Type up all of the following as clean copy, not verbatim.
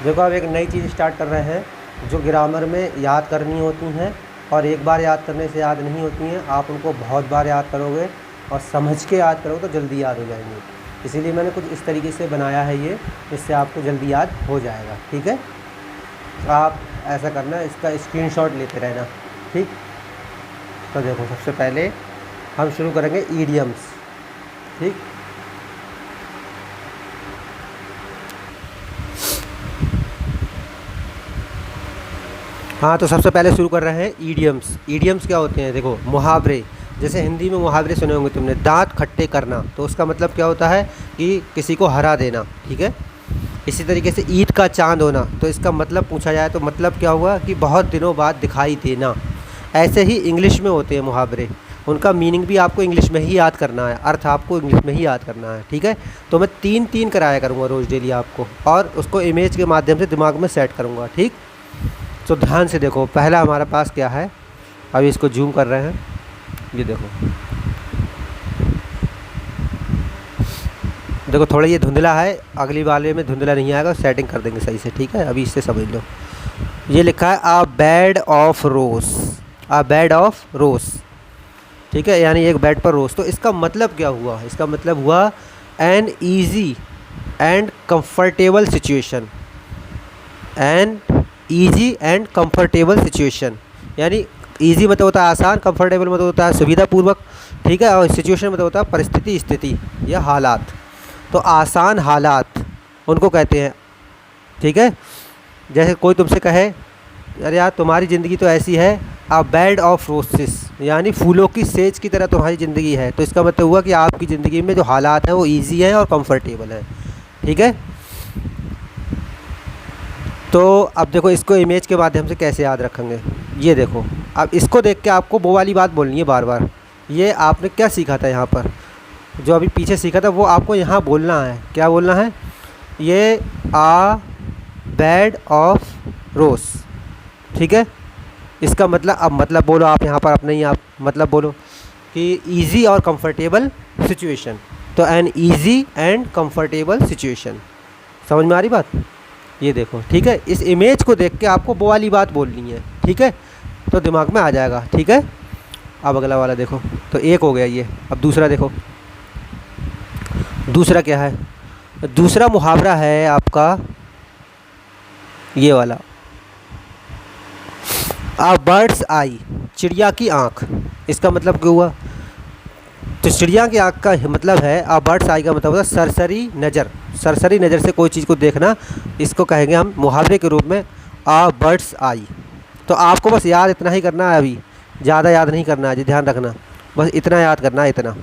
देखो अब एक नई चीज़ स्टार्ट कर रहे हैं जो ग्रामर में याद करनी होती हैं और एक बार याद करने से याद नहीं होती हैं। आप उनको बहुत बार याद करोगे और समझ के याद करोगे तो जल्दी याद हो जाएंगे। इसीलिए मैंने कुछ इस तरीके से बनाया है ये, जिससे आपको जल्दी याद हो जाएगा। ठीक है, आप ऐसा करना, इसका स्क्रीनशॉट लेते रहना। ठीक, तो देखो सबसे पहले हम शुरू करेंगे ईडियम्स। ठीक, हाँ, तो सबसे पहले शुरू कर रहे हैं ईडियम्स। ईडियम्स क्या होते हैं? देखो, मुहावरे। जैसे हिंदी में मुहावरे सुने होंगे तुमने, दांत खट्टे करना, तो उसका मतलब क्या होता है कि किसी को हरा देना। ठीक है, इसी तरीके से ईद का चांद होना, तो इसका मतलब पूछा जाए तो मतलब क्या हुआ कि बहुत दिनों बाद दिखाई देना। ऐसे ही इंग्लिश में होते हैं मुहावरे, उनका मीनिंग भी आपको इंग्लिश में ही याद करना है, अर्थ आपको इंग्लिश में ही याद करना है। ठीक है, तो मैं 3-3 कराया करूँगा रोज़ डेली आपको, और उसको इमेज के माध्यम से दिमाग में सेट करूँगा। ठीक, तो ध्यान से देखो, पहला हमारे पास क्या है, अभी इसको जूम कर रहे हैं, ये देखो। देखो थोड़ा ये धुंधला है, अगली वाले में धुंधला नहीं आएगा, सेटिंग कर देंगे सही से। ठीक है, अभी इससे समझ लो। ये लिखा है a bed of rose, a bed of rose. ठीक है, यानी एक बेड पर रोज। तो इसका मतलब क्या हुआ? इसका मतलब हुआ an easy and comfortable situation, an easy and comfortable situation. यानी ईजी मतलब होता है आसान, कंफर्टेबल मतलब होता है सुविधापूर्वक। ठीक है, और सिचुएशन मतलब होता है परिस्थिति, स्थिति या हालात। तो आसान हालात उनको कहते हैं। ठीक है, जैसे कोई तुमसे कहे अरे यार तुम्हारी ज़िंदगी तो ऐसी है, अ बेड ऑफ रोसेस, यानी फूलों की सेज की तरह तुम्हारी ज़िंदगी है, तो इसका मतलब हुआ कि आपकी ज़िंदगी में जो हालात हैं वो ईजी हैं और कंफर्टेबल हैं। ठीक है, तो अब देखो इसको इमेज के माध्यम से कैसे याद रखेंगे, ये देखो। अब इसको देख के आपको वो वाली बात बोलनी है बार बार। ये आपने क्या सीखा था यहाँ पर, जो अभी पीछे सीखा था वो आपको यहाँ बोलना है। क्या बोलना है? ये आ बेड ऑफ रोज। ठीक है, इसका मतलब, अब मतलब बोलो आप यहाँ पर अपने ही आप मतलब बोलो कि इजी और कंफर्टेबल सिचुएशन। तो an easy and comfortable situation. समझ में आ रही बात? ये देखो। ठीक है, इस इमेज को देख के आपको वो वाली बात बोलनी है। ठीक है, तो दिमाग में आ जाएगा। ठीक है, अब अगला वाला देखो, तो एक हो गया ये। अब दूसरा देखो, दूसरा क्या है? दूसरा मुहावरा है आपका ये वाला, आ बर्ड्स आई, चिड़िया की आँख। इसका मतलब क्या हुआ? तो चिड़िया की आँख का मतलब है, आ बर्ड्स आई का मतलब होता है सरसरी नज़र। सरसरी नज़र से कोई चीज़ को देखना, इसको कहेंगे हम मुहावरे के रूप में आ बर्ड्स आई। तो आपको बस याद इतना ही करना है, अभी ज़्यादा याद नहीं करना है जी, ध्यान रखना, बस इतना याद करना है, इतना।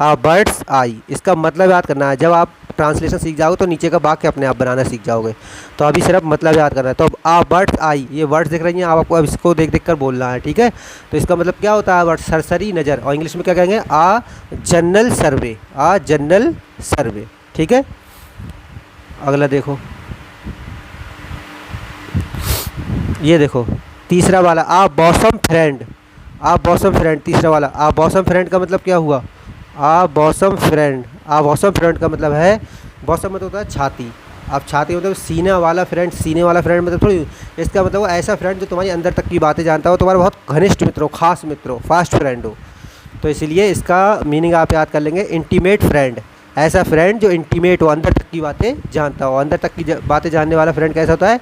आ बर्ड्स आई, इसका मतलब याद करना है। जब आप ट्रांसलेशन सीख जाओगे तो नीचे का वाक्य अपने आप बनाना सीख जाओगे। तो अभी सिर्फ मतलब याद करना है। तो अब आ बर्ड्स आई, ये वर्ड्स दिख रही हैं आपको, अब इसको देख देख कर बोलना है। ठीक है, तो इसका मतलब क्या होता है? वर्ड सरसरी नज़र, और इंग्लिश में क्या कहेंगे? आ जनरल सर्वे, आ जनरल सर्वे। ठीक है, अगला देखो, ये देखो तीसरा वाला, आ बॉसम फ्रेंड। आ बॉसम फ्रेंड, तीसरा वाला आ बॉसम फ्रेंड का मतलब क्या हुआ? आ बॉसम फ्रेंड, आ बॉसम फ्रेंड का मतलब है, बॉसम मतलब होता है छाती। अब छाती मतलब सीना वाला फ्रेंड, सीने वाला फ्रेंड मतलब थोड़ी, इसका मतलब वो ऐसा फ्रेंड जो तुम्हारी अंदर तक की बातें जानता हो, तुम्हारा बहुत घनिष्ठ मित्र हो, खास मित्र हो, फास्ट फ्रेंड हो। तो इसलिए इसका मीनिंग आप याद कर लेंगे, इंटीमेट फ्रेंड। ऐसा फ्रेंड जो इंटीमेट हो, अंदर तक की बातें जानता हो। अंदर तक की बातें जानने वाला फ्रेंड कैसा होता है?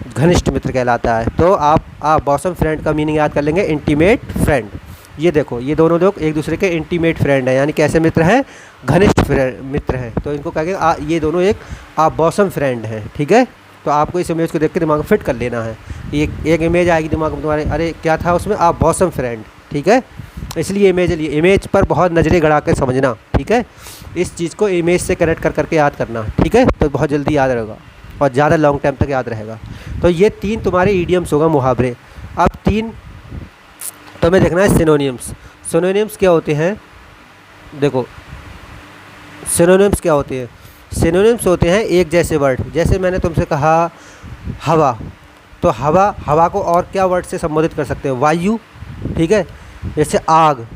घनिष्ठ मित्र कहलाता है। तो आप बॉसम फ्रेंड का मीनिंग याद कर लेंगे, इंटीमेट फ्रेंड। ये देखो, ये दोनों लोग एक दूसरे के इंटीमेट फ्रेंड हैं, यानी कैसे मित्र हैं? घनिष्ठ मित्र हैं। तो इनको कहेंगे ये दोनों एक आप बॉसम फ्रेंड हैं। ठीक है, तो आपको इस इमेज को देख के दिमाग में फिट कर लेना है। एक इमेज आएगी दिमाग में तुम्हारे, अरे क्या था उसमें? आप बॉसम फ्रेंड। ठीक है, इसलिए इमेज पर बहुत नज़रें गड़ा कर समझना। ठीक है, इस चीज़ को इमेज से कनेक्ट कर करके याद करना। ठीक है, तो बहुत जल्दी याद रहेगा और ज़्यादा लॉन्ग टाइम तक याद रहेगा। तो ये 3 तुम्हारे ईडियम्स होगा, मुहावरे। अब 3 तुम्हें देखना है सिनोनिम्स। सिनोनिम्स क्या होते हैं? देखो, सिनोनिम्स क्या होते हैं? सिनोनिम्स होते हैं एक जैसे वर्ड। जैसे मैंने तुमसे कहा हवा, तो हवा को और क्या वर्ड से संबोधित कर सकते हैं? वायु। ठीक है, जैसे आग,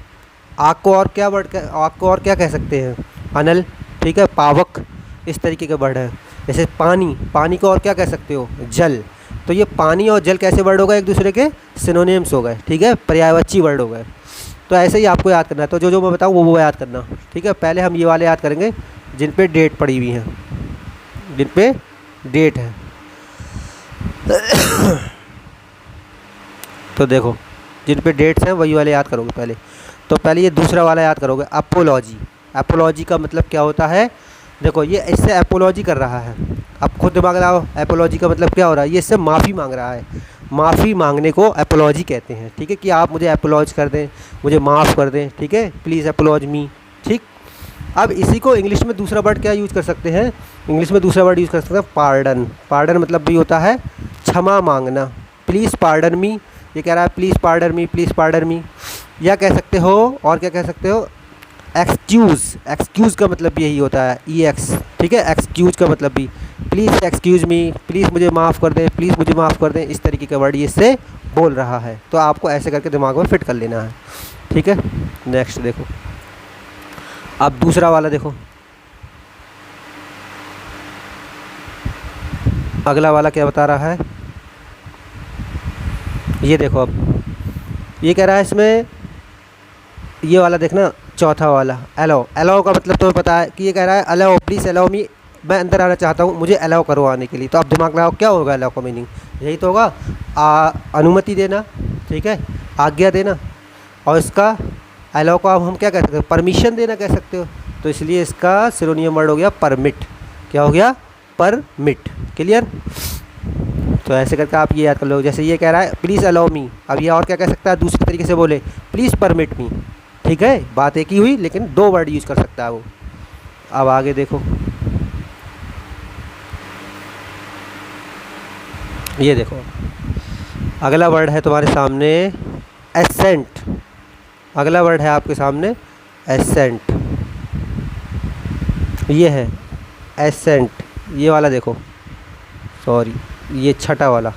आग को और क्या कह सकते हैं? अनल। ठीक है, पावक, इस तरीके के वर्ड हैं। जैसे पानी, पानी को और क्या कह सकते हो, जल। तो ये पानी और जल कैसे वर्ड हो गए, एक दूसरे के सिनोनिम्स हो गए, ठीक है, पर्यायवाची वर्ड हो गए। तो ऐसे ही आपको याद करना है। तो जो जो मैं बताऊँ वो याद करना, ठीक है। पहले हम ये वाले याद करेंगे जिन पे डेट पड़ी हुई है, जिन पे डेट है। तो देखो जिन पे डेट्स हैं वही वाले याद करोगे पहले। तो पहले ये दूसरा वाला याद करोगे, अपोलॉजी। अपोलॉजी का मतलब क्या होता है, देखो ये इससे अपोलॉजी कर रहा है, अब खुद दिमाग लगाओ, एपोलॉजी का मतलब क्या हो रहा है, ये इससे माफ़ी मांग रहा है। माफ़ी मांगने को एपोलॉजी कहते हैं, ठीक है, कि आप मुझे एपोलॉज कर दें, मुझे माफ़ कर दें, ठीक है, प्लीज़ एपोलॉज मी, ठीक। अब इसी को इंग्लिश में दूसरा वर्ड क्या यूज़ कर सकते हैं, इंग्लिश में दूसरा वर्ड यूज़ कर सकते हैं पार्डन। पार्डन मतलब भी होता है क्षमा मांगना, प्लीज़ पार्डन मी, ये कह रहा है please pardon me, please pardon me. या कह सकते हो, और क्या कह सकते हो, एक्सक्यूज़। एक्सक्यूज़ का मतलब भी यही होता है, EX, ठीक है, एक्सक्यूज़ का मतलब भी प्लीज़ एक्सक्यूज़ मी, प्लीज़ मुझे माफ़ कर दें, प्लीज़ मुझे माफ़ कर दें, इस तरीके का वर्ड ये इससे बोल रहा है। तो आपको ऐसे करके दिमाग में फिट कर लेना है, ठीक है। नेक्स्ट देखो, अब दूसरा वाला देखो, अगला वाला क्या बता रहा है, ये देखो। अब ये कह रहा है इसमें, ये वाला देखना, चौथा वाला अलाउ। अलाउ का मतलब तुम्हें पता है कि ये कह रहा है अलाउ, प्लीज़ अलाउ मी, मैं अंदर आना चाहता हूँ, मुझे अलाउ करो आने के लिए। तो आप दिमाग लगाओ क्या होगा अलाउ का मीनिंग, यही तो होगा अनुमति देना, ठीक है, आज्ञा देना। और इसका अलाउ को अब हम क्या कह सकते हो, परमिशन देना कह सकते हो। तो इसलिए इसका सिनोनियम वर्ड हो गया परमिट। क्या हो गया, परमिट। क्लियर। तो ऐसे करके आप ये याद कर लो। जैसे ये कह रहा है प्लीज़ अलाउ मी, अब ये और क्या कह सकता है, दूसरे तरीके से बोले प्लीज़ परमिट मी, ठीक है, बात एक ही हुई लेकिन दो वर्ड यूज़ कर सकता है वो। अब आगे देखो, ये देखो अगला वर्ड है तुम्हारे सामने एसेंट। अगला वर्ड है आपके सामने एसेंट, ये है एसेंट। ये वाला देखो, सॉरी ये छठा वाला,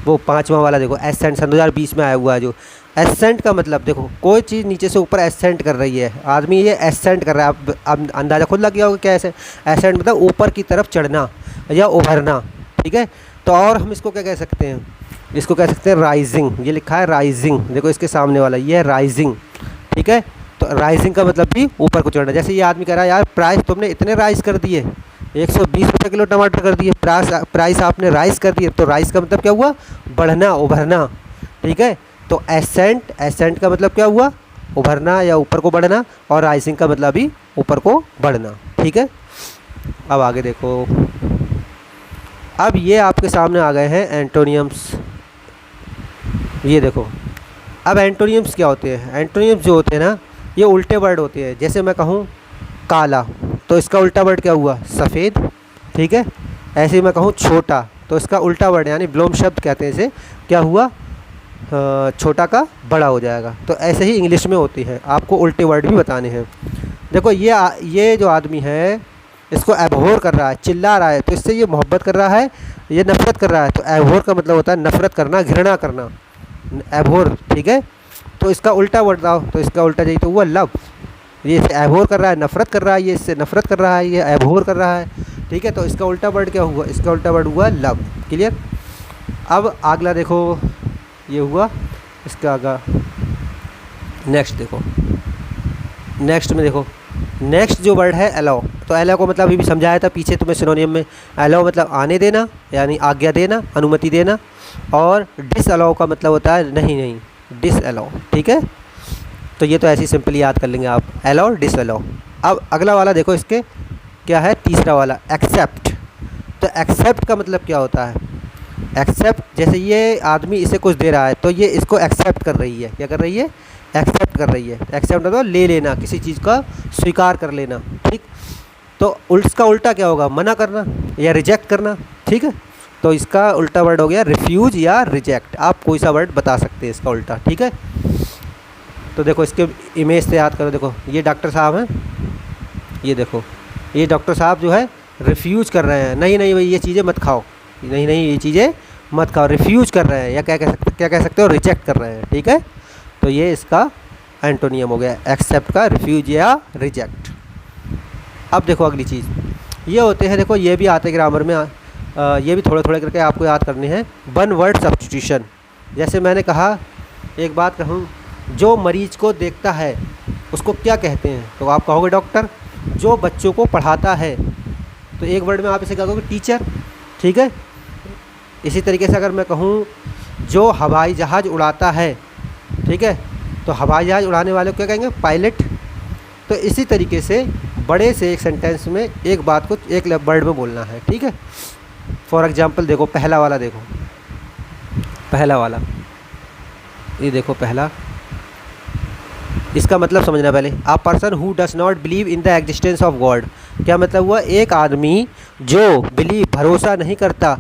वो पांचवा वाला देखो, एसेंट सन 2020 में आया हुआ है जो। एसेंट का मतलब देखो, कोई चीज़ नीचे से ऊपर एसेंट कर रही है, आदमी ये एसेंट कर रहा है। अब अंदाज़ा खुद लग गया होगा क्या है एसेंट मतलब ऊपर की तरफ चढ़ना या उभरना, ठीक है। तो और हम इसको क्या कह सकते हैं, इसको कह सकते हैं राइजिंग। ये लिखा है राइजिंग, देखो इसके सामने वाला ये है राइजिंग, ठीक है। तो राइजिंग का मतलब भी ऊपर को चढ़ना। जैसे ये आदमी कह रहा है यार प्राइस तुमने इतने राइज कर दिए, 120 रुपये किलो टमाटर कर दिए, प्राइस आपने राइज कर दिए। तो राइज का मतलब क्या हुआ, बढ़ना, उभरना, ठीक है। तो एसेंट, एसेंट का मतलब क्या हुआ, उभरना या ऊपर को बढ़ना, और राइजिंग का मतलब भी ऊपर को बढ़ना, ठीक है। अब आगे देखो, अब ये आपके सामने आ गए हैं एंटोनियम्स। ये देखो, अब एंटोनियम्स क्या होते हैं, एंटोनियम्स जो होते हैं ना, ये उल्टे वर्ड होते हैं। जैसे मैं कहूँ काला, तो इसका उल्टा वर्ड क्या हुआ, सफ़ेद, ठीक है। ऐसे ही मैं कहूँ छोटा, तो इसका उल्टा वर्ड यानी विलोम शब्द कहते हैं इसे, क्या हुआ, छोटा का बड़ा हो जाएगा। तो ऐसे ही इंग्लिश में होती है, आपको उल्टे वर्ड भी बताने हैं। देखो ये जो आदमी है इसको एबहोर कर रहा है, चिल्ला रहा है, तो इससे ये मोहब्बत कर रहा है, ये नफ़रत कर रहा है। तो एबहोर का मतलब होता है नफ़रत करना, घृणा करना, एबहोर, ठीक है। तो इसका उल्टा वर्ड बताओ, तो इसका उल्टा यही तो हुआ लव। ये इससे एबहोर कर रहा है, नफ़रत कर रहा है, ये इससे नफ़रत कर रहा है, ये एबहोर कर रहा है, ठीक है। तो इसका उल्टा वर्ड क्या हुआ, इसका उल्टा वर्ड हुआ लव। क्लियर। अब अगला देखो, ये हुआ इसका आगा। नेक्स्ट देखो, नेक्स्ट में देखो, नेक्स्ट जो वर्ड है अलाउ। तो अलाउ को मतलब अभी भी समझाया था पीछे तुम्हें सिनोनियम में। अलाउ मतलब आने देना यानी आज्ञा देना, अनुमति देना। और डिस अलाउ का मतलब होता है नहीं, डिस अलाउ, ठीक है। तो ये तो ऐसे ही सिंपली याद कर लेंगे आप, अलाउ, डिस अलाउ। अब अगला वाला देखो, इसके क्या है, तीसरा वाला एक्सेप्ट। तो एक्सेप्ट का मतलब क्या होता है, एक्सेप्ट, जैसे ये आदमी इसे कुछ दे रहा है तो ये इसको एक्सेप्ट कर रही है, क्या कर रही है, एक्सेप्ट कर रही है। एक्सेप्ट मतलब ले लेना, किसी चीज़ का स्वीकार कर लेना, ठीक। तो इसका उल्टा क्या होगा, मना करना या रिजेक्ट करना, ठीक है। तो इसका उल्टा वर्ड हो गया रिफ्यूज़ या रिजेक्ट। आप कोई सा वर्ड बता सकते हैं इसका उल्टा, ठीक है। तो देखो इसके इमेज से याद करो, देखो ये डॉक्टर साहब हैं, ये देखो ये डॉक्टर साहब जो है रिफ्यूज़ कर रहे हैं, नहीं भाई ये चीज़ें मत खाओ, नहीं ये चीज़ें मत खाओ, रिफ्यूज़ कर रहे हैं, या क्या कह सकते हो, रिजेक्ट कर रहे हैं, ठीक है। तो ये इसका एंटोनियम हो गया एक्सेप्ट का, रिफ्यूज या रिजेक्ट। अब देखो अगली चीज़, ये होते हैं, देखो ये भी आते हैं ग्रामर में, ये भी थोड़े थोड़े करके आपको याद करने हैं। वन वर्ड सब्स्टिट्यूशन, जैसे मैंने कहा, एक बात कहूँ, जो मरीज को देखता है उसको क्या कहते हैं, तो आप कहोगे डॉक्टर। जो बच्चों को पढ़ाता है, तो एक वर्ड में आप इसे क्या कहोगे, टीचर। ठीक है, इसी तरीके से अगर मैं कहूँ जो हवाई जहाज़ उड़ाता है, ठीक है, तो हवाई जहाज़ उड़ाने वाले को क्या कहेंगे, पायलट। तो इसी तरीके से बड़े से एक सेंटेंस में एक बात को एक वर्ड में बोलना है। ठीक है, फॉर एग्जांपल देखो, पहला वाला देखो, पहला वाला ये देखो, पहला, इसका मतलब समझना पहले। अ person who does not believe in the existence of God, क्या मतलब हुआ, एक आदमी जो बिलीव भरोसा नहीं करता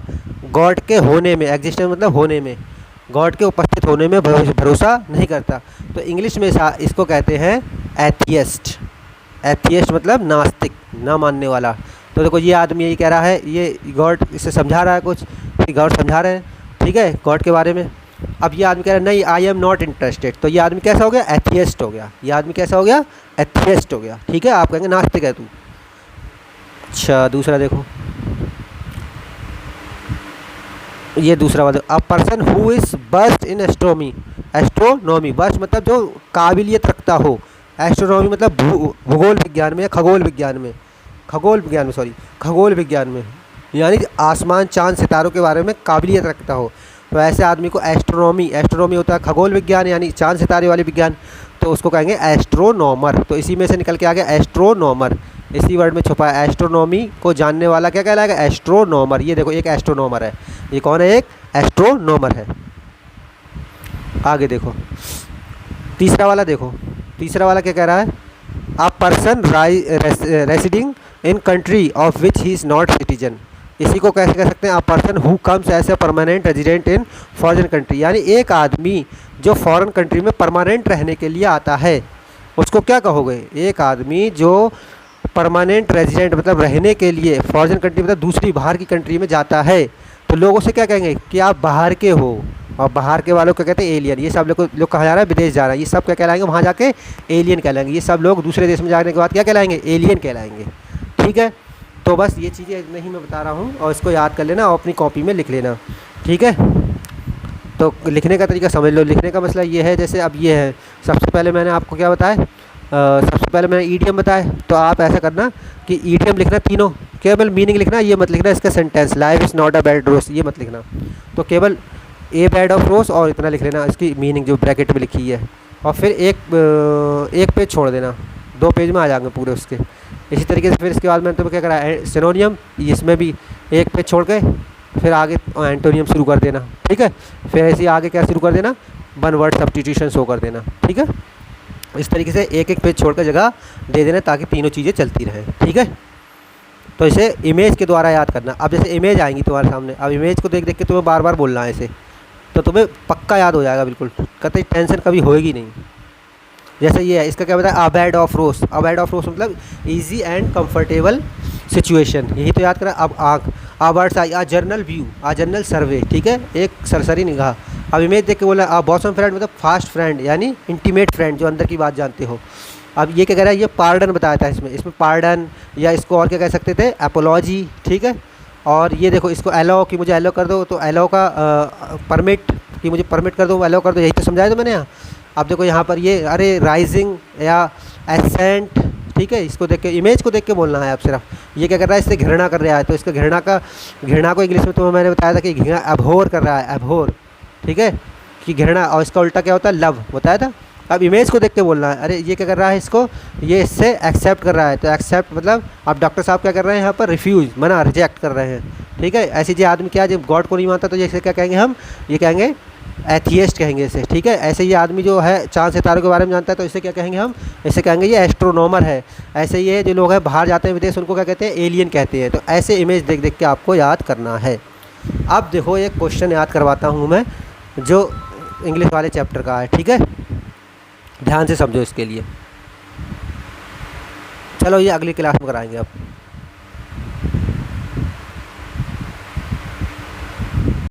गॉड के होने में, एग्जिस्टेंस मतलब होने में, गॉड के उपस्थित होने में भरोसा नहीं करता। तो इंग्लिश में इसको कहते हैं एथियस्ट। एथियस्ट मतलब नास्तिक, ना मानने वाला। तो देखो ये आदमी यही कह रहा है, ये गॉड इससे समझा रहा है कुछ, गॉड समझा रहे हैं, ठीक है, गॉड के बारे में। अब ये आदमी कह रहा है नहीं, आई एम नॉट इंटरेस्टेड, तो ये आदमी कैसा हो गया, एथियस्ट हो गया। ये आदमी कैसा हो गया, एथियस्ट हो गया। ठीक है, आप कहेंगे नास्तिक है तू। अच्छा, दूसरा देखो, ये दूसरा वाला, a person who is best in astronomy. Astronomy, best मतलब जो काबिलियत रखता हो, एस्ट्रोनॉमी मतलब भूगोल विज्ञान में, खगोल विज्ञान में, खगोल विज्ञान में, सॉरी, खगोल विज्ञान में, यानी आसमान चांद सितारों के बारे में काबिलियत रखता हो, तो ऐसे आदमी को एस्ट्रोनॉमी, एस्ट्रोनॉमी होता है खगोल विज्ञान यानी चांद सितारे वाले विज्ञान, तो उसको कहेंगे एस्ट्रोनॉमर। तो इसी में से निकल के आ गया एस्ट्रोनॉमर, इसी वर्ड में छुपा है। एस्ट्रोनॉमी को जानने वाला क्या कहलाएगा, एस्ट्रोनॉमर। ये देखो एक एस्ट्रोनॉमर है, ये कौन है, एक एस्ट्रोनॉमर है। आगे देखो, तीसरा वाला देखो, तीसरा वाला क्या कह रहा है, a person residing in country of which he is not citizen. इसी को कैसे कह सकते हैं, a person who comes as a permanent resident in foreign country, यानी एक आदमी जो फॉरेन कंट्री में परमानेंट रहने के लिए आता है, उसको क्या कहोगे, एक आदमी जो परमानेंट रेजिडेंट मतलब रहने के लिए फॉरेन कंट्री मतलब दूसरी बाहर की कंट्री में जाता है, तो लोग उसे क्या कहेंगे कि आप बाहर के हो। और बाहर के वालों को कहते हैं एलियन। ये सब लोग कहाँ जा रहा है, विदेश जा रहा है, ये सब क्या कहलाएंगे, वहाँ जाके एलियन कहलाएंगे। ये सब लोग दूसरे देश में जाने के बाद क्या कहलाएंगे, एलियन कहलाएंगे। ठीक है, तो बस ये चीज़ें नहीं मैं बता रहा हूँ, और इसको याद कर लेना और अपनी कॉपी में लिख लेना। ठीक है, तो लिखने का तरीका समझ लो। लिखने का मसला ये है, जैसे अब ये है, सबसे पहले मैंने आपको क्या बताया, सबसे पहले मैंने ईडियम बताया, तो आप ऐसा करना कि ईडियम लिखना तीनों, केवल मीनिंग लिखना, ये मत लिखना इसका sentence, life is not a bed rose, ये मत लिखना। तो केवल ए बेड ऑफ रोज और इतना लिख लेना, इसकी मीनिंग जो ब्रैकेट में लिखी है, और फिर एक पेज छोड़ देना, 2 पेज में आ जाएंगे पूरे उसके। इसी तरीके से फिर इसके बाद मैंने तुम्हें क्या करा, सिनोनियम, इसमें भी 1 पेज छोड़ के फिर आगे एंटोनियम शुरू कर देना। ठीक है, फिर ऐसे आगे क्या शुरू कर देना, वन वर्ड सब्स्टिट्यूशन शो कर देना। ठीक है, इस तरीके से 1-1 पेज छोड़कर जगह दे देना ताकि तीनों चीज़ें चलती रहें। ठीक है, तो इसे इमेज के द्वारा याद करना। अब जैसे इमेज आएंगी तुम्हारे सामने, अब इमेज को देख देख के तुम्हें बार बार बोलना है इसे, तो तुम्हें पक्का याद हो जाएगा, बिल्कुल कतई टेंशन कभी होएगी नहीं। जैसे ये है, इसका क्या बताया, a bed of rose. A bed of rose मतलब इजी एंड कंफर्टेबल सिचुएशन, यही तो याद करा। अब आँख, आ बर्ड्स आई, आ जर्नल व्यू, आ जर्नल सर्वे। ठीक है, एक सरसरी निगाह। अब इमेज देख के बोला, आ बॉसम फ्रेंड मतलब फास्ट फ्रेंड यानी इंटीमेट फ्रेंड, जो अंदर की बात जानते हो। अब ये क्या कह रहा है, ये पार्डन बताया था इसमें पार्डन, या इसको और क्या कह सकते थे, एपोलॉजी। ठीक है, और ये देखो इसको एलो कि मुझे एलो कर दो, तो एलो का परमिट कि मुझे परमिट कर दो, एलो कर दो, यही तो समझाया था मैंने यहाँ। अब देखो यहाँ पर ये, अरे राइजिंग या एसेंट। ठीक है, इसको देख के, इमेज को देख के बोलना है आप सिर्फ। ये क्या कर रहा है, इससे घृणा कर रहा है, तो इसका घृणा को इंग्लिश में तुम्हें मैंने बताया था कि घृणा अबहोर कर रहा है, अबहोर। ठीक है, कि घृणा, और इसका उल्टा क्या होता है, लव, बताया था। अब इमेज को देख के बोलना है, अरे ये क्या कर रहा है, इसको ये इससे एक्सेप्ट कर रहा है, तो एक्सेप्ट मतलब अब डॉक्टर साहब क्या कर रहे हैं यहाँ पर, रिफ्यूज़, मना, रिजेक्ट कर रहे हैं। ठीक है, ऐसे जो आदमी क्या, जब गॉड को नहीं मानता, तो जैसे क्या कहेंगे हम, ये कहेंगे एथियस्ट कहेंगे इसे। ठीक है, ऐसे ये आदमी जो है चांद सितारों के बारे में जानता है, तो इसे क्या कहेंगे हम, इसे कहेंगे ये एस्ट्रोनॉमर है। ऐसे ये जो लोग हैं बाहर जाते हैं विदेश, उनको क्या कहते हैं, एलियन कहते हैं। तो ऐसे इमेज देख देख के आपको याद करना है। अब देखो एक क्वेश्चन याद करवाता हूँ मैं, जो इंग्लिश वाले चैप्टर का है। ठीक है, ध्यान से समझो इसके लिए। चलो ये अगली क्लास में कराएंगे अब।